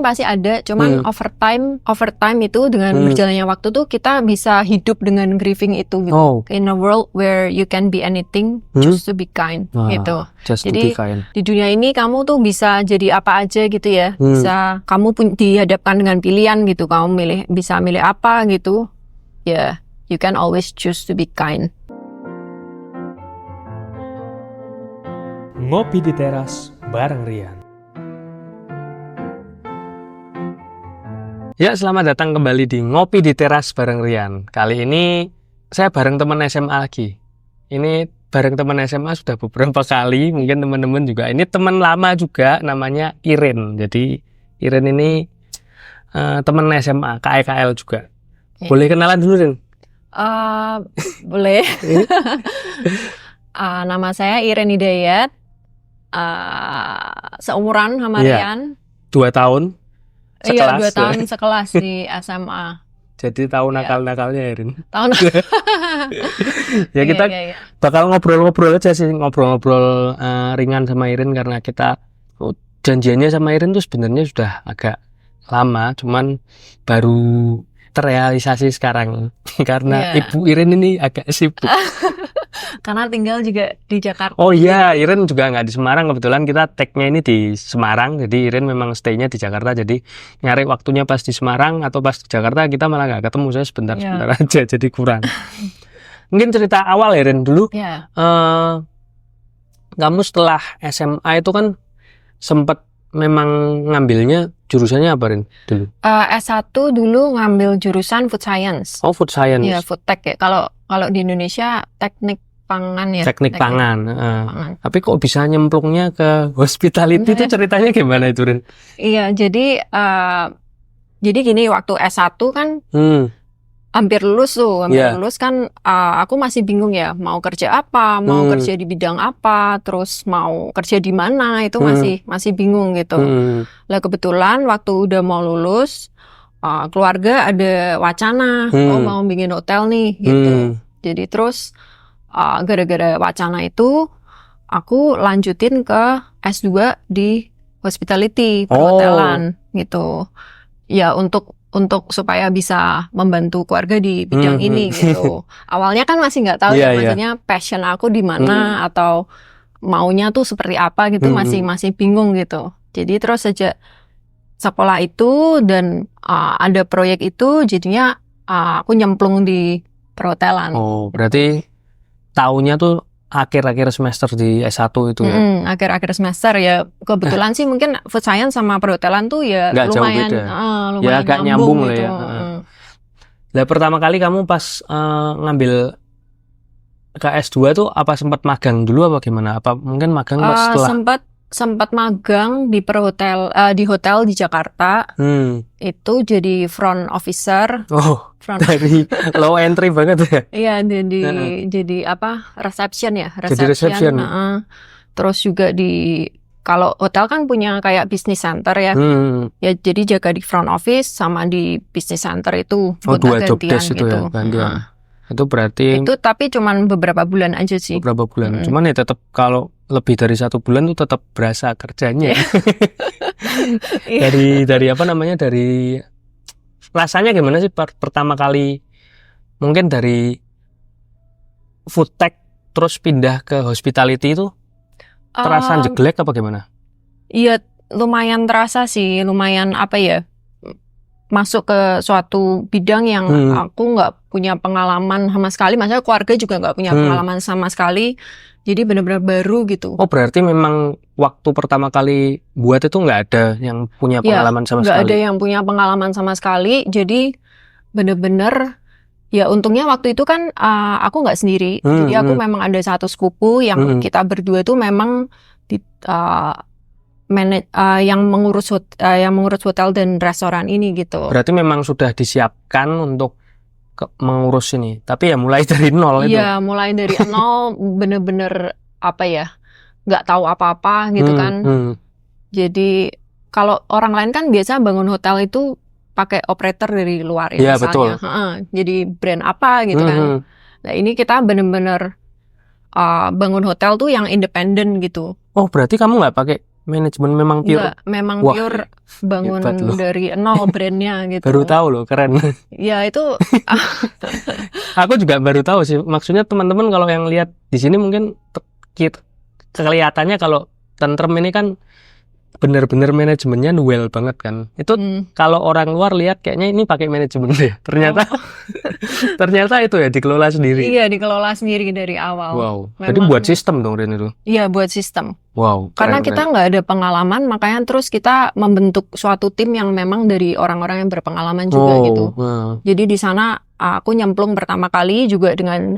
pasti ada, cuman overtime itu dengan berjalannya waktu tuh kita bisa hidup dengan grieving itu gitu. In a world where you can be anything, choose to be kind gitu. Jadi di dunia ini kamu tuh bisa jadi apa aja gitu ya. Bisa kamu dihadapkan dengan pilihan gitu. Kamu bisa milih apa gitu. Ya, you can always choose to be kind. Ngopi di teras bareng Rian. Ya, selamat datang kembali di Ngopi di Teras bareng Rian. Kali ini saya bareng teman SMA lagi. Ini bareng teman SMA sudah beberapa kali, mungkin teman-teman juga. Ini teman lama juga, namanya Irin. Jadi Irin ini teman SMA, KEKL juga. Boleh kenalan dulu, Rin? Boleh. Nama saya Irin Hidayat. Seumuran sama Rian. 2 tahun. Sekelas. Iya, 2 tahun sekelas di SMA. Jadi tahu nakal-nakalnya Irin. Tahu. Ya kita bakal ngobrol-ngobrol aja sih, ngobrol-ngobrol ringan sama Irin karena kita janjiannya sama Irin tuh sebenarnya sudah agak lama, cuman baru terrealisasi sekarang karena Ibu Irin ini agak sibuk. Karena tinggal juga di Jakarta. Oh iya, Irin juga nggak di Semarang. Kebetulan kita tag-nya ini di Semarang. Jadi Irin memang stay-nya di Jakarta. Jadi nyari waktunya pas di Semarang atau pas di Jakarta kita malah nggak ketemu. Saya sebentar-sebentar aja, jadi kurang. Mungkin cerita awal Irin dulu. Kamu setelah SMA itu kan sempat memang ngambilnya jurusannya apa Rin dulu? S1 dulu ngambil jurusan food science. Oh, food science. Iya, food tech ya. Kalau di Indonesia teknik pangan ya. Teknik pangan. Tapi kok bisa nyemplungnya ke hospitality itu ceritanya gimana itu Rin? Iya, jadi gini, waktu S1 kan hampir lulus tuh, lulus kan aku masih bingung ya, mau kerja apa, mau kerja di bidang apa, terus mau kerja di mana, itu masih bingung gitu. Lah kebetulan waktu udah mau lulus, keluarga ada wacana, mau bikin hotel nih gitu. Jadi terus gara-gara wacana itu, aku lanjutin ke S2 di hospitality, perhotelan gitu. Ya untuk supaya bisa membantu keluarga di bidang ini gitu. Awalnya kan masih nggak tahu maksudnya passion aku di mana atau maunya tuh seperti apa gitu, masih bingung gitu. Jadi terus sejak sekolah itu dan ada proyek itu, jadinya aku nyemplung di perhotelan. Oh, berarti taunya tuh akhir-akhir semester di S1 itu ya? Akhir-akhir semester ya. Kebetulan sih mungkin food science sama perhotelan tuh ya lumayan ya agak nyambung gitu. Ya. Lah pertama kali kamu pas ngambil ke S2 tuh apa sempat magang dulu apa gimana? Apa mungkin magang pas setelah? Sempat magang di di hotel di Jakarta. Itu jadi front officer. Dari low entry banget ya. Iya, jadi apa? Reception ya, Jadi reception. Terus juga kalau hotel kan punya kayak business center ya. Ya jadi jaga di front office sama di business center itu. Dua job desk itu ya, gantian. Itu berarti tapi cuman beberapa bulan aja sih. Beberapa bulan. Cuman ya tetap kalau lebih dari 1 bulan tuh tetap berasa kerjanya. Dari apa namanya? Dari rasanya gimana sih pertama kali mungkin dari food tech terus pindah ke hospitality itu terasa jelek apa gimana? Iya, lumayan terasa sih, lumayan apa ya? Masuk ke suatu bidang yang aku nggak punya pengalaman sama sekali, maksudnya keluarga juga nggak punya pengalaman sama sekali, jadi benar-benar baru gitu. Oh berarti memang waktu pertama kali buat itu nggak ada yang punya pengalaman sama sekali? Nggak ada yang punya pengalaman sama sekali, jadi benar-benar ya untungnya waktu itu kan aku nggak sendiri, jadi aku memang ada satu sepupu yang kita berdua tuh memang yang mengurus hotel dan restoran ini gitu. Berarti memang sudah disiapkan untuk mengurus ini, tapi ya mulai dari nol itu. Iya, mulai dari nol, bener-bener apa ya, nggak tahu apa-apa gitu kan. Jadi kalau orang lain kan biasa bangun hotel itu pakai operator dari luar ya, misalnya. Betul. Jadi brand apa gitu kan. Nah ini kita bener-bener bangun hotel tuh yang independen gitu. Oh berarti kamu nggak pakai manajemen memang pure? Enggak, memang Wah, pure bangun hebat loh. dari nol brandnya gitu. Baru tahu loh, keren. Ya itu Aku juga baru tahu sih. Maksudnya teman-teman kalau yang lihat di sini mungkin kelihatannya kalau Tentrem ini kan bener-bener manajemennya well banget kan. Itu kalau orang luar lihat kayaknya ini pakai manajemen deh. Ternyata ternyata itu ya dikelola sendiri. Iya, dikelola sendiri dari awal. Wow. Jadi buat sistem dong Ren itu. Iya, buat sistem. Wow. Karena kita nggak ada pengalaman, makanya terus kita membentuk suatu tim yang memang dari orang-orang yang berpengalaman juga gitu. Jadi di sana aku nyemplung pertama kali juga dengan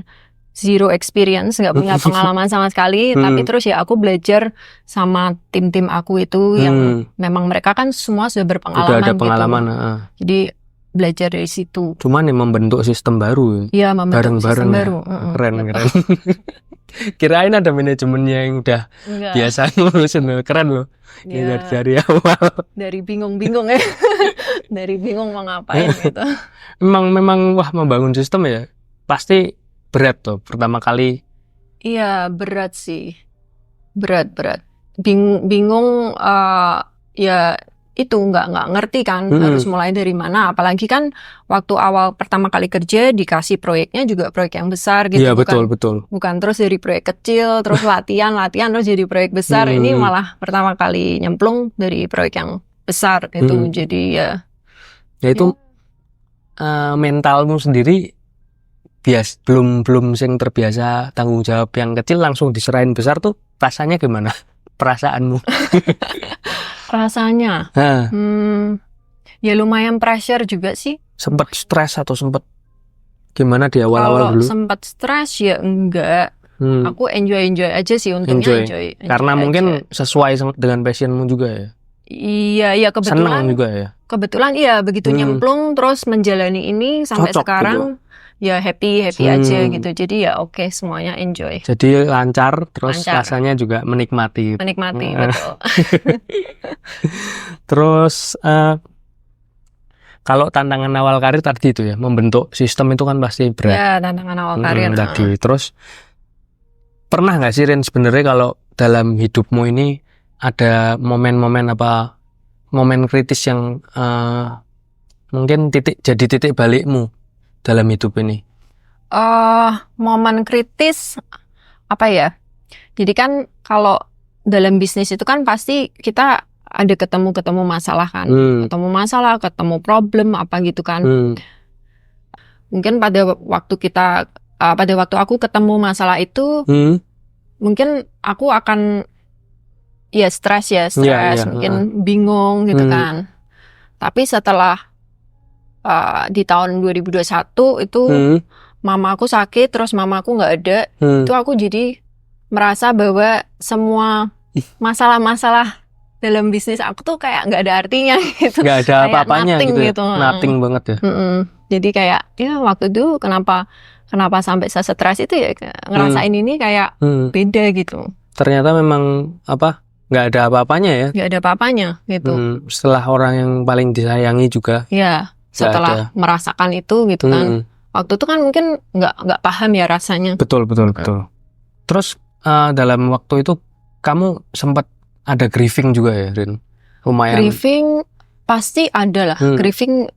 zero experience, nggak punya pengalaman sama sekali, tapi terus ya aku belajar sama tim-tim aku itu yang memang mereka kan semua sudah berpengalaman. Udah ada pengalaman. Gitu. Jadi belajar dari situ. Cuman ya membentuk sistem baru. Iya, membentuk sistem baru. Keren. Kirain ada manajemennya yang udah biasa ngurusin. Keren loh. Ya. Dari awal. Dari bingung-bingung ya. Dari bingung mau ngapain gitu. Memang wah membangun sistem ya. Pasti berat tuh pertama kali. Iya, berat sih. Berat. Bingung ya itu nggak ngerti kan harus mulai dari mana. Apalagi kan waktu awal pertama kali kerja dikasih proyeknya juga proyek yang besar gitu. Iya, betul. Bukan terus dari proyek kecil terus latihan terus jadi proyek besar. Ini malah pertama kali nyemplung dari proyek yang besar gitu. Jadi ya itu mentalmu sendiri belum sing terbiasa tanggung jawab yang kecil langsung diserahin besar tuh rasanya gimana? Perasaanmu? Rasanya ya lumayan pressure juga sih. Sempat stres atau sempat gimana di awal-awal dulu? Kalau sempat stres ya enggak. Aku enjoy aja sih, untungnya enjoy karena aja. Mungkin sesuai dengan passionmu juga ya. Iya kebetulan. Senang juga ya. Kebetulan iya begitu nyemplung terus menjalani ini sampai cocok sekarang gitu. Ya happy aja gitu. Jadi ya oke, semuanya enjoy. Jadi lancar terus rasanya juga menikmati. Betul. Terus kalau tantangan awal karir tadi itu ya, membentuk sistem itu kan pasti berat. Ya, tantangan awal karir tadi. Terus pernah nggak sih Rin sebenarnya kalau dalam hidupmu ini ada momen-momen momen kritis yang mungkin jadi titik balikmu dalam hidup ini? Momen kritis apa ya? Jadi kan kalau dalam bisnis itu kan pasti kita ada ketemu masalah kan, ketemu problem apa gitu kan. Mungkin pada waktu aku ketemu masalah itu, mungkin aku akan ya stres, mungkin bingung gitu kan. Tapi setelah di tahun 2021 itu mama aku sakit, terus mama aku nggak ada, itu aku jadi merasa bahwa semua masalah-masalah dalam bisnis aku tuh kayak nggak ada artinya gitu. Nggak ada apa-apanya gitu. Nothing banget ya. Jadi kayak ya waktu itu kenapa sampai saya stres itu ya ngerasain ini kayak beda gitu. Ternyata memang nggak ada apa-apanya ya. Nggak ada apa-apanya gitu. Setelah orang yang paling disayangi juga. Ya. Setelah merasakan itu gitu kan, waktu itu kan mungkin nggak paham ya rasanya. Betul. Terus dalam waktu itu kamu sempat ada grieving juga ya, Rin? Lumayan. Grieving pasti ada lah. Grieving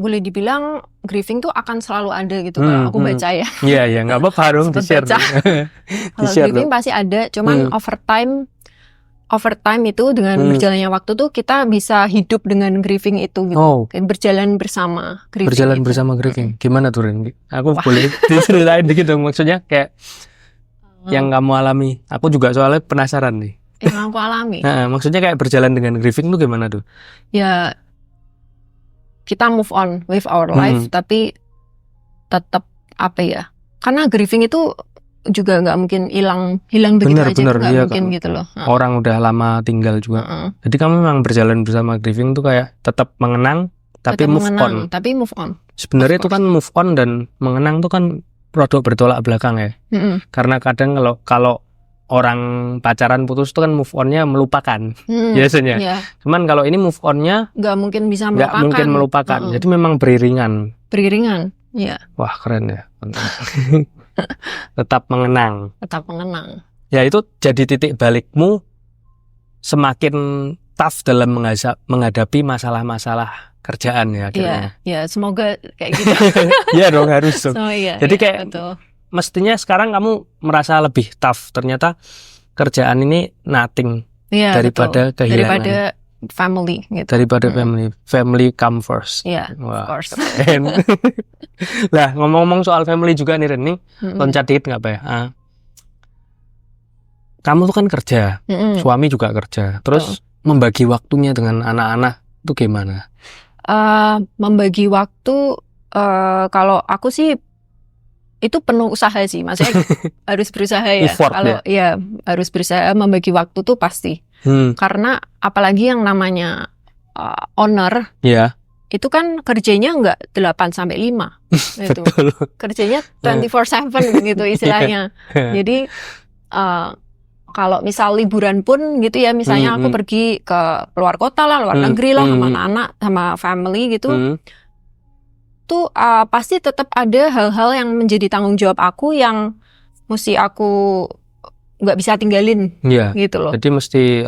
boleh dibilang grieving tuh akan selalu ada gitu kalau aku baca ya. Iya nggak apa-apa dong di-share. Kalau grieving pasti ada, cuman overtime itu dengan berjalannya waktu tuh kita bisa hidup dengan grieving itu gitu. Berjalan bersama grieving. Bersama grieving. Gimana tuh Rin? Aku boleh diceritain dikit dong, maksudnya kayak yang kamu alami. Aku juga soalnya penasaran nih. Yang aku alami. Maksudnya kayak berjalan dengan grieving tuh gimana tuh? Ya kita move on with our life, tapi tetap karena grieving itu juga nggak mungkin hilang begitu aja, nggak mungkin gitu loh. Orang udah lama tinggal juga. Jadi kamu memang berjalan bersama grieving tuh kayak tetap mengenang tapi move on. Sebenarnya itu kan move on dan mengenang tuh kan produk bertolak belakang ya. Karena kadang kalau orang pacaran putus tuh kan move on-nya melupakan biasanya. Yeah. Cuman kalau ini move on-nya nggak mungkin bisa melupakan. Jadi memang beriringan. Iya. Wah keren ya. Tetap mengenang. Tetap mengenang. Ya itu jadi titik balikmu semakin tough dalam menghadapi masalah-masalah kerjaan ya akhirnya. Iya, semoga kayak gitu. Iya dong, harus dong. Jadi kayak betul. Mestinya sekarang kamu merasa lebih tough. Ternyata kerjaan ini nothing daripada betul. kehilangan. Daripada family gitu. Daripada family come first. Iya, of course. Lah, ngomong-ngomong soal family juga nih Ren, nih loncat dikit nggak apa ya? Kamu tuh kan kerja, suami juga kerja. Terus membagi waktunya dengan anak-anak itu gimana? Membagi waktu, kalau aku sih itu penuh usaha sih, maksudnya harus berusaha ya. Kalau harus berusaha membagi waktu tuh pasti. Karena apalagi yang namanya owner, itu kan kerjanya nggak 8 sampai 5 gitu. Kerjanya 24/7 gitu istilahnya. Jadi kalau misal liburan pun gitu ya, misalnya aku pergi ke luar kota lah, luar negeri lah, sama anak-anak, sama family gitu, tuh pasti tetap ada hal-hal yang menjadi tanggung jawab aku yang mesti aku nggak bisa tinggalin, gitu loh. Jadi mesti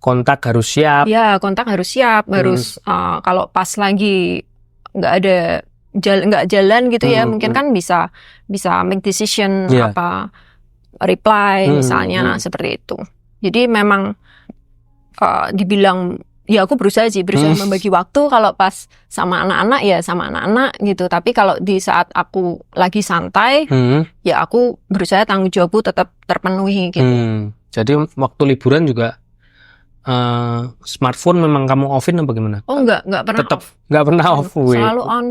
kontak harus siap. Ya, kontak harus siap, harus kalau pas lagi nggak jalan gitu ya, mungkin kan bisa make decision reply misalnya seperti itu. Jadi memang dibilang ya aku berusaha membagi waktu kalau pas sama anak-anak ya sama anak-anak gitu. Tapi kalau di saat aku lagi santai ya aku berusaha tanggung jawabku tetap terpenuhi gitu. Jadi waktu liburan juga smartphone memang kamu offin apa gimana? Oh enggak pernah tetap nggak pernah off. Selalu on.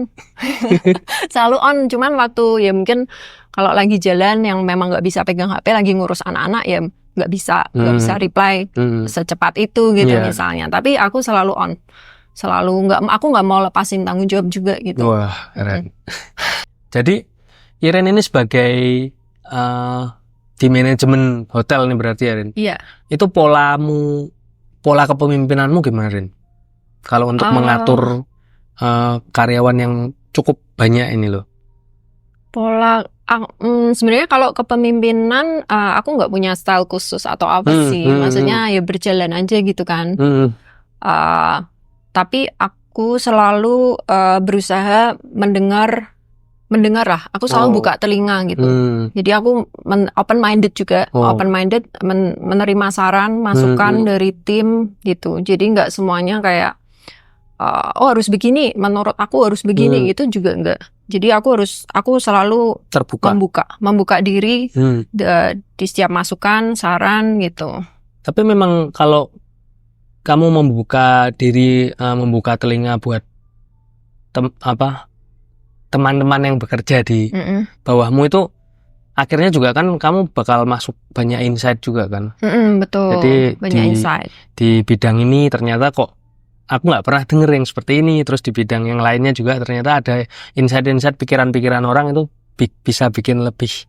Selalu on, cuman waktu ya mungkin kalau lagi jalan yang memang nggak bisa pegang HP, lagi ngurus anak-anak ya nggak bisa reply secepat itu gitu misalnya. Tapi aku selalu on, aku nggak mau lepasin tanggung jawab juga gitu. Wah, keren. Jadi Iren ini sebagai di manajemen hotel nih berarti ya Ren? Iya. Itu pola kepemimpinanmu gimana Ren? Kalau untuk mengatur karyawan yang cukup banyak ini loh. Sebenarnya kalau kepemimpinan aku nggak punya style khusus atau apa sih, maksudnya ya berjalan aja gitu kan. Tapi aku selalu berusaha mendengar lah. Aku selalu buka telinga gitu. Jadi aku open minded juga, menerima saran, masukan dari tim gitu. Jadi nggak semuanya kayak harus begini, menurut aku harus begini, gitu juga enggak. Jadi aku selalu membuka diri di setiap masukan, saran gitu. Tapi memang kalau kamu membuka diri, membuka telinga buat teman-teman yang bekerja di bawahmu itu, akhirnya juga kan kamu bakal masuk banyak insight juga kan. Betul. Jadi banyak insight. Di bidang ini ternyata kok aku nggak pernah denger yang seperti ini. Terus di bidang yang lainnya juga ternyata ada insight-insight pikiran-pikiran orang itu bisa bikin lebih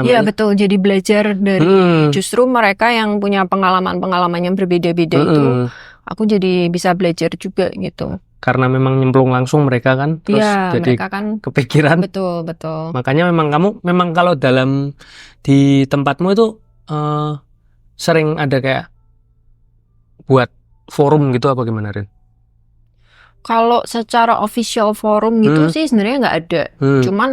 Iya betul. Jadi belajar dari justru mereka yang punya pengalaman yang berbeda-beda itu, aku jadi bisa belajar juga gitu. Karena memang nyemplung langsung mereka kan, terus jadi mereka kan kepikiran. Betul. Makanya memang kalau di tempatmu itu sering ada kayak buat forum gitu apa gimana Rin? Kalau secara official forum gitu sih sebenarnya nggak ada. Cuman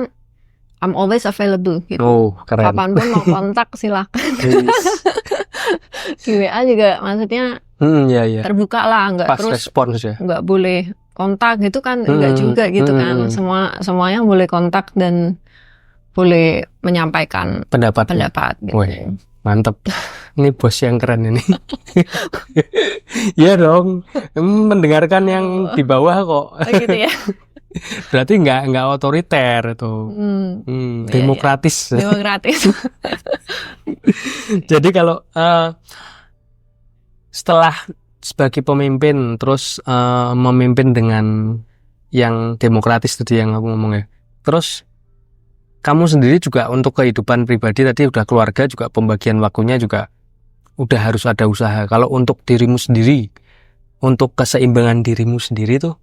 I'm always available gitu. Oh, keren. Kapanpun mau kontak silakan. Di WA juga maksudnya terbuka lah, nggak pas terus respons ya. Nggak boleh kontak gitu kan, nggak juga gitu kan. Semuanya boleh kontak dan boleh menyampaikan pendapat gitu. Woy, mantep. Ini bos yang keren ini. Iya dong, mendengarkan yang di bawah kok. Gitu ya. Berarti nggak otoriter tuh. Demokratis. Iya. Demokratis. Jadi kalau setelah sebagai pemimpin terus memimpin dengan yang demokratis tadi yang aku ngomong ya. Terus kamu sendiri juga untuk kehidupan pribadi tadi udah keluarga juga pembagian waktunya juga udah harus ada usaha. Kalau untuk dirimu sendiri, untuk keseimbangan dirimu sendiri tuh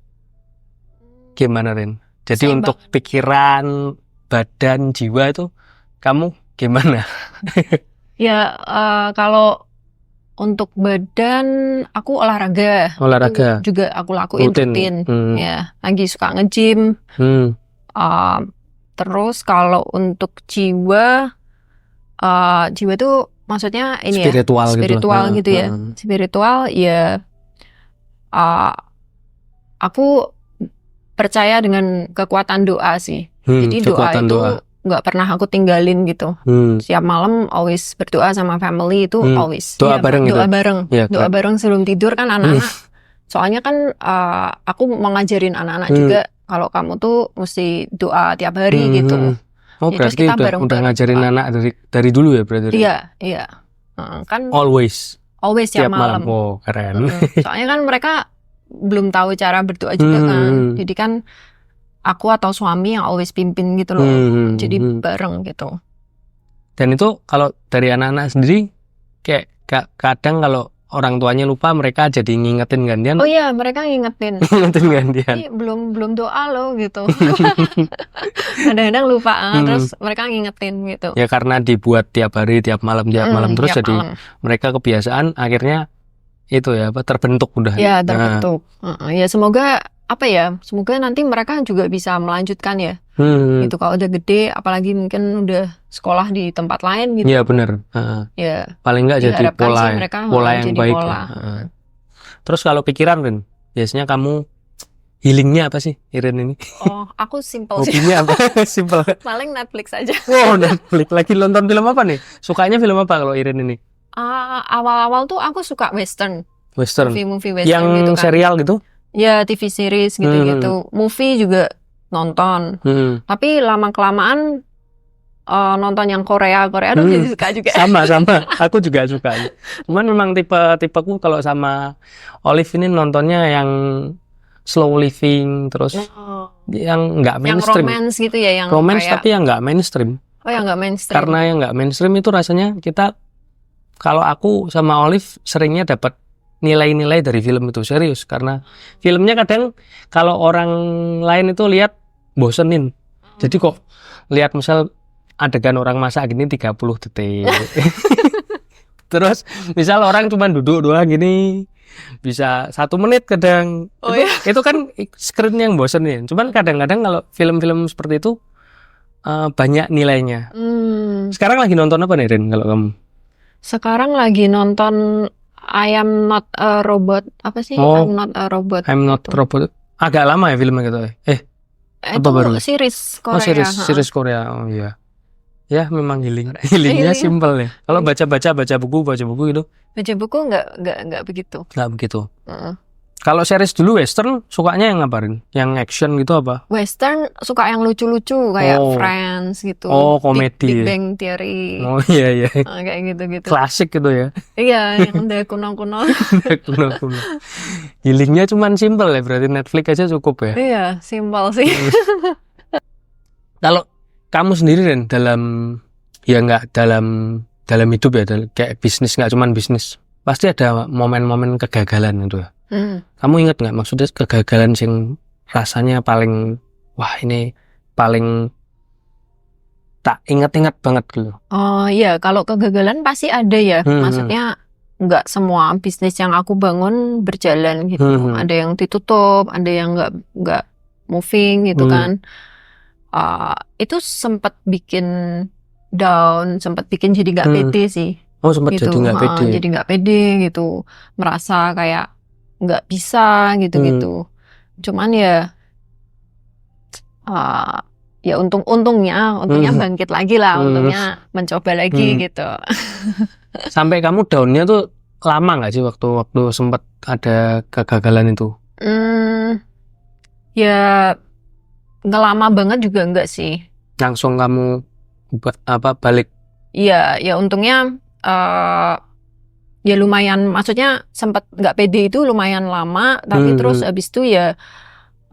gimana Ren? Jadi untuk pikiran, badan, jiwa itu kamu gimana? Ya kalau Untuk badan aku olahraga. Juga aku lakuin rutin. Ya, lagi suka nge-gym. Terus kalau untuk jiwa tuh maksudnya ini spiritual gitu ya. Spiritual ya, aku percaya dengan kekuatan doa sih. Jadi doa itu nggak pernah aku tinggalin gitu. Setiap malam always berdoa sama family itu always. Doa bareng doa bareng. Doa bareng sebelum tidur kan anak-anak. Soalnya kan aku mau ngajarin anak-anak juga kalau kamu tuh mesti doa tiap hari gitu. Oh, berarti udah ngajarin anak dari dulu ya berarti? Iya. Kan always tiap malam. Oh, keren. Soalnya kan mereka belum tahu cara berdoa juga kan. Jadi kan aku atau suami yang always pimpin gitu loh. Jadi bareng gitu. Dan itu kalau dari anak-anak sendiri kayak kadang kalau orang tuanya lupa mereka jadi ngingetin gantian. Oh iya, mereka ngingetin. Ngingetin gantian. Belum doa loh gitu. Kadang-kadang lupa terus mereka ngingetin gitu. Ya karena dibuat tiap hari, tiap malam terus jadi mereka kebiasaan akhirnya itu ya terbentuk udah. Ya terbentuk. Ya semoga semoga nanti mereka juga bisa melanjutkan ya. Gitu kalau udah gede, apalagi mungkin udah sekolah di tempat lain gitu. Iya benar. Ya. Paling nggak jadi pola yang baik. Pola. Ya. Terus kalau pikiran Rin, biasanya kamu healingnya apa sih Irin ini? Oh, aku simple sih. Hobinya apa? Simple. Paling Netflix aja. Oh, Netflix. Lagi nonton film apa nih? Sukanya film apa kalau Irin ini? Awal-awal tuh aku suka western. Movie western yang gitu kan. Serial gitu? Ya, TV series gitu-gitu. Movie juga nonton. Tapi lama-kelamaan nonton yang Korea tuh jadi suka juga. Sama. Aku juga suka. Cuman memang tipeku kalau sama Olive ini nontonnya yang slow living, terus yang nggak mainstream. Yang romance gitu ya, yang romance kayak... tapi yang nggak mainstream. Oh, yang nggak mainstream. Karena yang nggak mainstream itu rasanya kalau aku sama Olive seringnya dapat nilai-nilai dari film itu, serius. Karena filmnya kadang kalau orang lain itu lihat bosenin. Jadi kok lihat misal adegan orang masak gini 30 detik. Terus misal orang cuma duduk doang gini bisa 1 menit kadang. Itu kan screen yang bosenin. Cuman kadang-kadang kalau film-film seperti itu banyak nilainya. Sekarang lagi nonton apa nih Rin kalau kamu? Sekarang lagi nonton I am not a robot. Apa sih? I'm not a robot. I'm not a robot. Agak lama ya filmnya gitu. Itu baru? Series Korea. Series Korea. Oh iya. Ya memang healingnya simple ya. Kalau baca buku gitu. Baca buku nggak begitu. Nggak begitu. Kalau series dulu western sukanya yang ngapain? Yang action gitu apa? Western suka yang lucu-lucu kayak Friends gitu. Oh, komedi. Big Bang Theory. Oh iya. Kayak gitu-gitu. Klasik gitu ya. Iya, yang udah kuno-kuno. Kuno-kuno. Healingnya cuman simple ya, berarti Netflix aja cukup ya. Iya, simple sih. Kalau kamu sendiri Ren dalam hidup ya, kayak bisnis, nggak cuman bisnis. Pasti ada momen-momen kegagalan gitu ya. Kamu ingat nggak maksudnya kegagalan yang rasanya paling ini paling tak ingat-ingat banget gitu? Oh iya, kalau kegagalan pasti ada ya. Maksudnya nggak semua bisnis yang aku bangun berjalan gitu. Ada yang ditutup, ada yang nggak moving gitu kan. Itu sempat bikin down, sempat bikin jadi nggak pede sih. Oh, sempat gitu. Jadi nggak pede. Jadi nggak pede gitu, merasa kayak nggak bisa gitu. Cuman ya untungnya bangkit lagi lah, untungnya mencoba lagi gitu. Sampai kamu downnya tuh lama nggak sih waktu sempat ada kegagalan itu? Ya nggak lama banget juga enggak sih. Langsung kamu balik? Iya, ya untungnya ya lumayan, maksudnya sempat nggak pede itu lumayan lama, tapi terus habis itu ya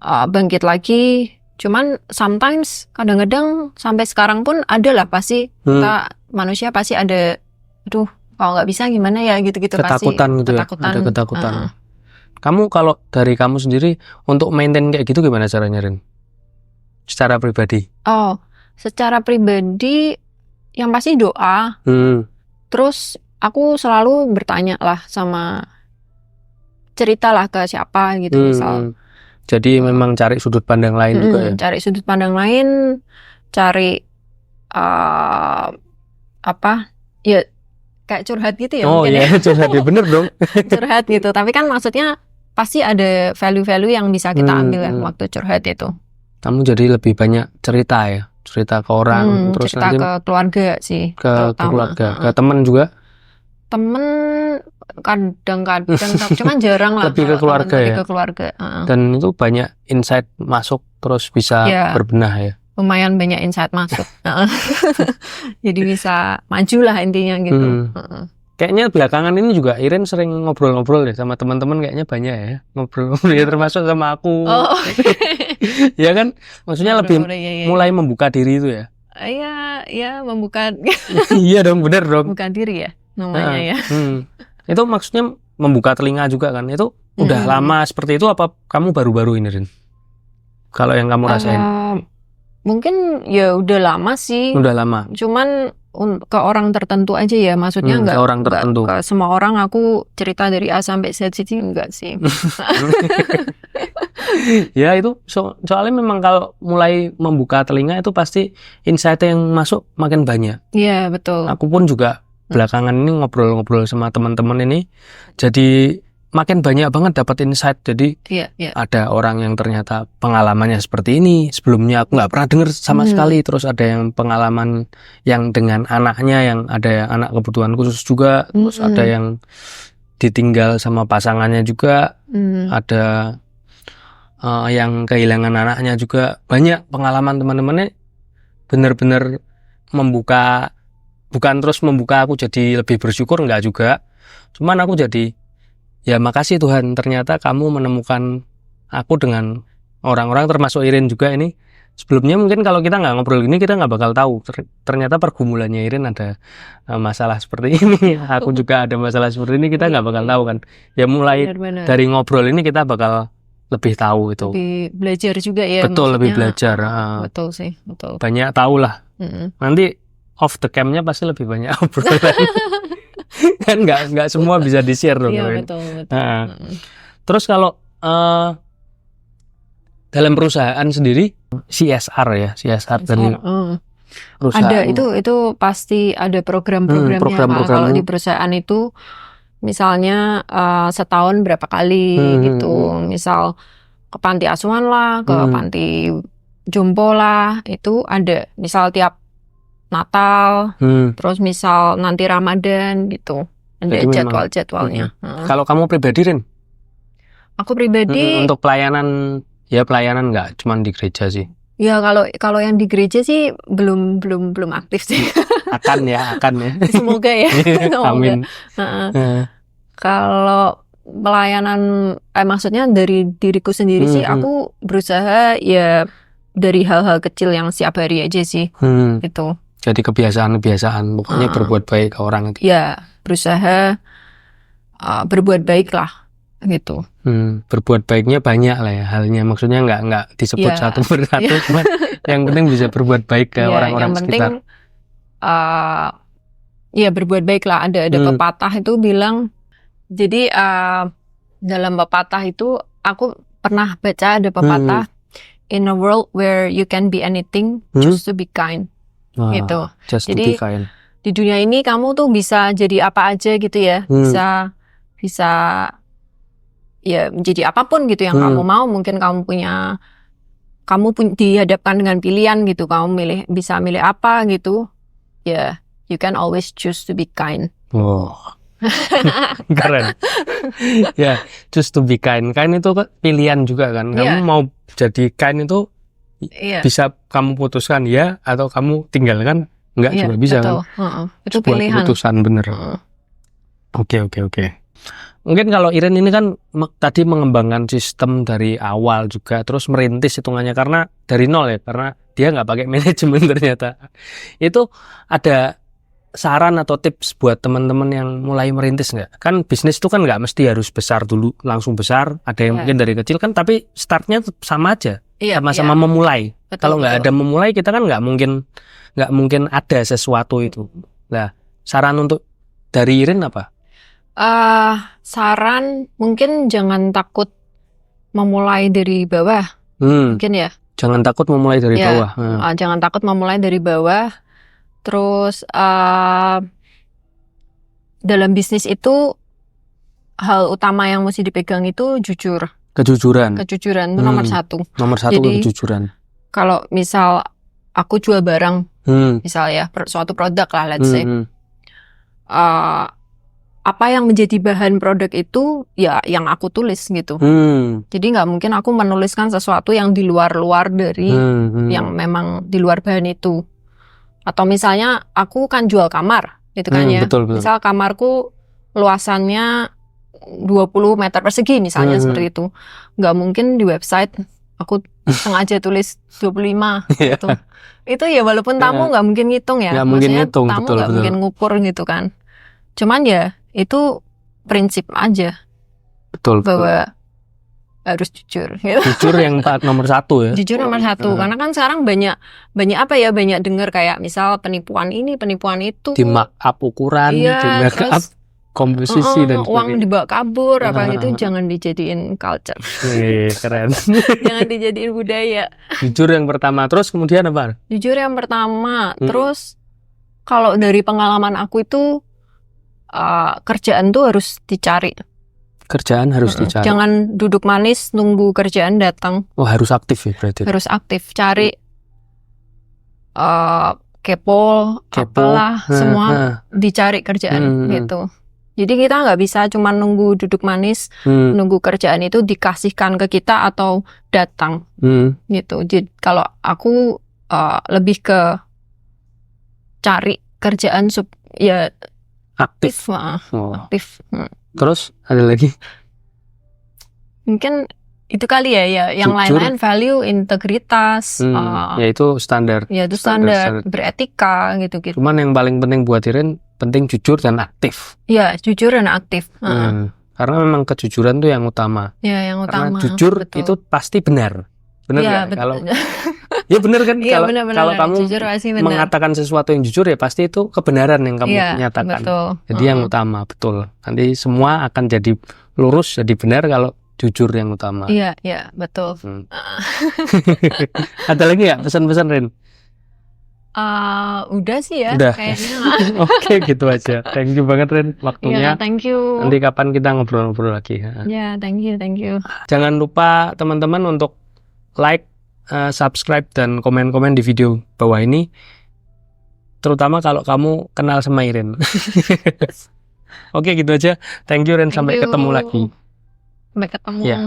bangkit lagi. Cuman sometimes kadang-kadang sampai sekarang pun ada lah pasti kita manusia pasti ada, kalau nggak bisa gimana ya gitu-gitu ketakutan pasti. Gitu ketakutan. Ya? Ada ketakutan. Kamu kalau dari kamu sendiri untuk maintain kayak gitu gimana caranya Rin? Secara pribadi? Oh, secara pribadi yang pasti doa. Terus aku selalu bertanya lah sama ceritalah ke siapa gitu misal. Jadi memang cari sudut pandang lain juga ya. Cari sudut pandang lain, cari apa? Ya kayak curhat gitu ya. Oh iya, curhat ya, bener dong. Curhat gitu. Tapi kan maksudnya pasti ada value-value yang bisa kita ambil ya waktu curhat itu. Kamu jadi lebih banyak cerita ya, cerita ke orang, terus cerita nanti ke keluarga sih. Ke keluarga, ke teman juga. Temen kadang-kadang, cuman jarang lah. Lebih ke keluarga ya. Ke keluarga. Dan itu banyak insight masuk, terus bisa berbenah ya. Lumayan banyak insight masuk. Jadi bisa maju lah intinya gitu. Kayaknya belakangan ini juga Iren sering ngobrol-ngobrol ya sama teman-teman, kayaknya banyak ya ngobrol-ngobrol ya, termasuk sama aku. Ya kan, maksudnya lebih mulai membuka diri itu ya. Iya, membuka. Iya dong, bener dong. Buka diri ya namanya ya. Itu maksudnya membuka telinga juga kan. Itu udah lama seperti itu apa kamu baru-baru ini, Rin? Kalau yang kamu rasain? Mungkin ya udah lama sih. Udah lama. Cuman ke orang tertentu aja ya, maksudnya nggak orang tertentu. Ke semua orang aku cerita dari A sampai Z sih enggak sih. Ya itu soalnya memang kalau mulai membuka telinga itu pasti insight yang masuk makin banyak. Iya betul. Aku pun juga belakangan ini ngobrol-ngobrol sama teman-teman ini, jadi makin banyak banget dapat insight. Jadi ada orang yang ternyata pengalamannya seperti ini, sebelumnya aku nggak pernah dengar sama sekali. Terus ada yang pengalaman yang dengan anaknya, yang ada yang anak kebutuhan khusus juga. Terus ada yang ditinggal sama pasangannya juga. Ada yang kehilangan anaknya juga. Banyak pengalaman teman-temannya benar-benar membuka, bukan terus membuka aku jadi lebih bersyukur, enggak juga. Cuman aku jadi, ya makasih Tuhan, ternyata kamu menemukan aku dengan orang-orang, termasuk Iren juga ini. Sebelumnya mungkin kalau kita nggak ngobrol gini, kita nggak bakal tahu. Ternyata pergumulannya Iren ada masalah seperti ini. Aku juga ada masalah seperti ini, kita nggak bakal tahu kan. Ya mulai dari ngobrol ini kita bakal lebih tahu itu. Lebih belajar juga ya. Betul, lebih belajar. Betul sih, betul. Banyak tahu lah. Nanti off the cam-nya pasti lebih banyak obrolan. Kan nggak semua bisa di-share dong. Iya, betul. Terus kalau dalam perusahaan sendiri CSR ya, CSR dari perusahaan. Ada itu pasti ada program-programnya. Kalau di perusahaan itu misalnya setahun berapa kali gitu. Misal ke panti asuhan lah, ke panti jompo lah, itu ada. Misal tiap Natal, terus misal nanti Ramadan gitu, ada jadwal-jadwalnya. Kalau kamu pribadi, Rin? Aku pribadi untuk pelayanan nggak cuma di gereja sih. Ya kalau yang di gereja sih belum aktif sih. Akan ya. Semoga ya. Amin. Kalau pelayanan, maksudnya dari diriku sendiri sih, aku berusaha ya dari hal-hal kecil yang setiap hari aja sih, gitu. Jadi kebiasaan pokoknya berbuat baik ke orang itu. Ya, berusaha berbuat baik lah, gitu. Berbuat baiknya banyak lah ya halnya. Maksudnya nggak disebut satu persatu, cuman yang penting bisa berbuat baik ke orang-orang sekitar. Ya berbuat baik lah. Ada pepatah itu bilang. Jadi dalam pepatah itu aku pernah baca ada pepatah, in a world where you can be anything, choose to be kind. Gitu. Jadi di dunia ini kamu tuh bisa jadi apa aja gitu ya, bisa ya menjadi apapun gitu yang kamu mau. Mungkin kamu dihadapkan dengan pilihan gitu, kamu bisa milih apa gitu, ya you can always choose to be kind. Keren. Ya, choose to be kind. Kind itu pilihan juga kan. Kamu mau jadi kind itu bisa kamu putuskan ya, atau kamu tinggalkan enggak juga bisa betul. Kan. Itu sebuah pilihan. Keputusan bener. Oke. Mungkin kalau Iren ini kan tadi mengembangkan sistem dari awal juga, terus merintis hitungannya karena dari nol ya, karena dia nggak pakai manajemen ternyata. Itu ada saran atau tips buat teman-teman yang mulai merintis nggak? Kan bisnis itu kan nggak mesti harus besar dulu, langsung besar. Ada yang mungkin dari kecil kan, tapi startnya sama aja, sama-sama memulai. Kalau nggak ada memulai, kita kan nggak mungkin ada sesuatu itu. Nah, saran untuk dari Irin apa? Saran mungkin jangan takut memulai dari bawah. Mungkin ya. Jangan takut memulai dari bawah. Jangan takut memulai dari bawah. Terus dalam bisnis itu hal utama yang mesti dipegang itu jujur. Kejujuran itu nomor satu. Nomor satu. Jadi, kejujuran. Kalau misal aku jual barang, misal ya suatu produk lah, let's say, apa yang menjadi bahan produk itu ya yang aku tulis gitu. Jadi nggak mungkin aku menuliskan sesuatu yang di luar dari yang memang di luar bahan itu. Atau misalnya aku kan jual kamar gitu kan ya. Betul. Misal kamarku luasannya 20 meter persegi misalnya seperti itu. Nggak mungkin di website aku sengaja tulis 25 gitu. Itu ya walaupun tamu nggak mungkin ngitung ya. Maksudnya tamu nggak mungkin ngukur gitu kan. Cuman ya itu prinsip aja. Betul. Bahwa harus jujur. Gitu. Jujur yang nomor satu ya. Jujur nomor satu. Karena kan sekarang banyak dengar kayak misal penipuan ini, penipuan itu. Di markup ukuran, di markup komposisi dan sebagainya. Uang dibawa kabur, apa itu jangan dijadiin culture. Keren. Jangan dijadiin budaya. Jujur yang pertama. Terus kemudian apa? Jujur yang pertama. Terus kalau dari pengalaman aku itu kerjaan tuh harus dicari. Kerjaan harus dicari. Jangan duduk manis nunggu kerjaan datang. Oh, harus aktif ya berarti. Harus aktif, cari kepo, apalah semua dicari kerjaan gitu. Jadi kita nggak bisa cuma nunggu duduk manis, nunggu kerjaan itu dikasihkan ke kita atau datang gitu. Jadi kalau aku lebih ke cari kerjaan ya aktif. Aktif. Terus ada lagi? Mungkin itu kali ya yang lain-lain value, integritas. Ya itu standar. Ya itu standar. Beretika gitu-gitu. Cuman yang paling penting buat Irin, penting jujur dan aktif. Ya, jujur dan aktif. Karena memang kejujuran tuh yang utama. Ya, yang utama. Karena jujur itu pasti benar. Benar ya, kalau ya benar kan ya, kalau kamu mengatakan sesuatu yang jujur ya pasti itu kebenaran yang kamu nyatakan. Betul. Jadi yang utama betul. Nanti semua akan jadi lurus jadi benar kalau jujur yang utama. Iya, betul. Ada lagi ya pesan-pesan Rin? Udah sih ya. Udah. Kayaknya. Oke, gitu aja. Thank you banget Rin waktunya. Thank you. Nanti kapan kita ngobrol-ngobrol lagi. Thank you. Jangan lupa teman-teman untuk like, subscribe dan komen-komen di video bawah ini. Terutama kalau kamu kenal sama Irin. Oke, gitu aja. Thank you Rin, sampai ketemu lagi. Sampai ketemu. Ya.